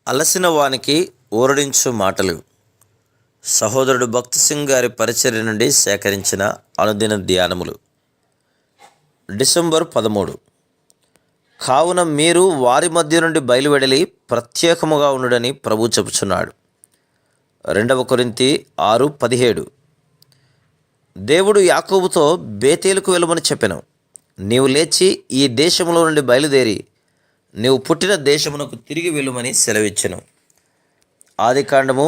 అలసిన వానికి ఊరడించు మాటలు. సహోదరుడు భక్తి సింగ్ గారి పరిచర్య నుండి సేకరించిన అనుదిన ధ్యానములు. డిసెంబర్ 13. కావున మీరు వారి మధ్య నుండి బయలువెడలి ప్రత్యేకముగా ఉండుడని ప్రభు చెబుచున్నాడు. 2 కొరింథీ 6:17. దేవుడు యాకోబుతో బేతేలుకు వెళ్ళమని చెప్పెను. నీవు లేచి ఈ దేశంలో నుండి బయలుదేరి నీవు పుట్టిన దేశమునకు తిరిగి వెళ్ళుమని సెలవిచ్చెను. ఆదికాండము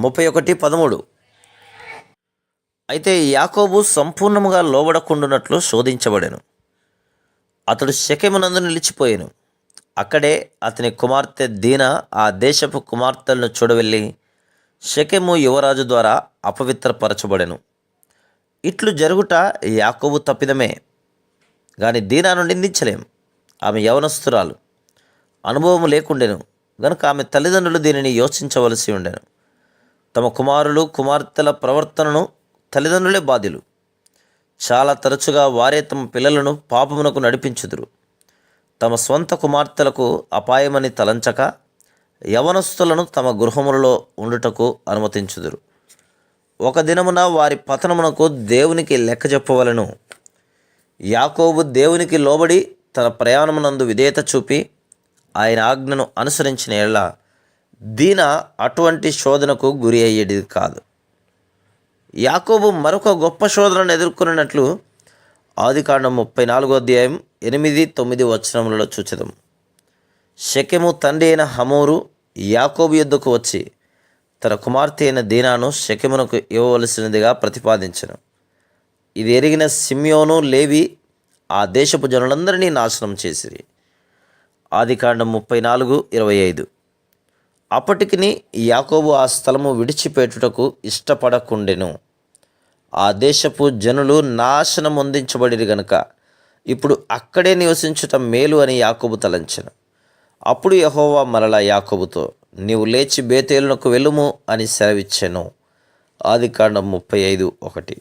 31:13. అయితే యాకోబు సంపూర్ణముగా లోబడకుండునట్లు శోధించబడెను. అతడు షెకెమునందు నిలిచిపోయెను. అక్కడే అతని కుమార్తె దీనా ఆ దేశపు కుమార్తెలను చూడవెళ్ళి షెకెము యువరాజు ద్వారా అపవిత్రపరచబడెను. ఇట్లు జరుగుట యాకోబు తప్పిదమే, గాని దీనా నుండి నిందించలేం. ఆమె యవనస్తురాలు, అనుభవం లేకుండెను గనుక ఆమె తల్లిదండ్రులు దీనిని యోచించవలసి ఉండెను. తమ కుమారులు కుమార్తెల ప్రవర్తనను తల్లిదండ్రులే బాధ్యులు. చాలా తరచుగా వారే తమ పిల్లలను పాపమునకు నడిపించుదురు. తమ స్వంత కుమార్తెలకు అపాయమని తలంచక యవనస్తులను తమ గృహములలో ఉండుటకు అనుమతించుదురు. ఒక దినమున వారి పతనమునకు దేవునికి లెక్క చెప్పవలెను. యాకోబు దేవునికి లోబడి తన ప్రయాణమునందు విధేయత చూపి ఆయన ఆజ్ఞను అనుసరించిన యెడల దీనా అటువంటి శోధనకు గురి అయ్యేది కాదు. యాకోబు మరొక గొప్ప శోధనను ఎదుర్కొన్నట్లు ఆదికాండం 34:8-9 వచనములలో చూచెదం. షెకెము తండ్రి అయిన హమోరు యాకోబు యొద్దకు వచ్చి తన కుమార్తె అయిన దీనాను షెకెమునకు ఇవ్వవలసినదిగా ప్రతిపాదించెను. ఇది ఎరిగిన సిమ్యోను, లేవి ఆ దేశపు జనులందరినీ నాశనం చేసిరి. ఆదికాండం 34:25. అప్పటికిని యాకోబు ఆ స్థలము విడిచిపెట్టుటకు ఇష్టపడకుండెను. ఆ దేశపు జనులు నాశనం పొందించబడిరి గనుక ఇప్పుడు అక్కడే నివసించుట మేలు అని యాకోబు తలంచెను. అప్పుడు యెహోవా మరలా యాకోబుతో, నీవు లేచి బేతేలునకు వెళ్ళుము అని సెలవిచ్చెను. ఆదికాండం 35:1.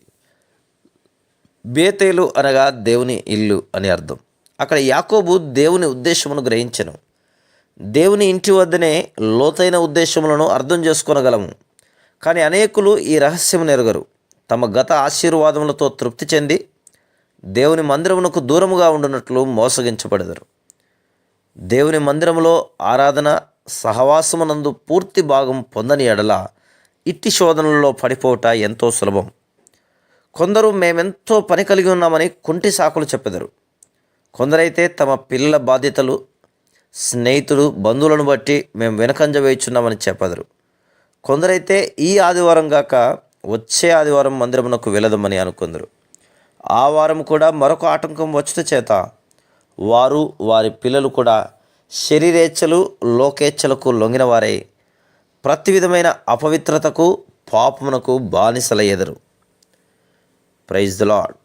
బేతేలు అనగా దేవుని ఇల్లు అని అర్థం. అక్కడ యాకోబు దేవుని ఉద్దేశమును గ్రహించెను. దేవుని ఇంటి వద్దనే లోతైన ఉద్దేశములను అర్థం చేసుకొనగలము. కానీ అనేకులు ఈ రహస్యమును ఎరుగరు. తమ గత ఆశీర్వాదములతో తృప్తి చెంది దేవుని మందిరమునకు దూరముగా ఉండునట్లు మోసగించబడెదరు. దేవుని మందిరములో ఆరాధన సహవాసమునందు పూర్తి భాగం పొందని ఎడల ఇట్టి శోధనలలో పడిపోవట ఎంతో సులభం. కొందరు మేమెంతో పని కలిగి ఉన్నామని కుంటి సాకులు చెప్పెదరు. కొందరైతే తమ పిల్లల బాధ్యతలు, స్నేహితులు, బంధువులను బట్టి మేము వెనకంజ వేయుచున్నామని చెప్పెదరు. కొందరైతే ఈ ఆదివారం గాక వచ్చే ఆదివారం మందిరమునకు వెళదమని అనుకుందరు. ఆ వారం కూడా మరొక ఆటంకం వచ్చుట చేత వారు వారి పిల్లలు కూడా శరీరేచ్ఛలు, లోకేచ్ఛలకు లొంగిన వారై ప్రతి విధమైన అపవిత్రతకు, పాపమునకు బానిసలయ్యెదరు. Praise the lord.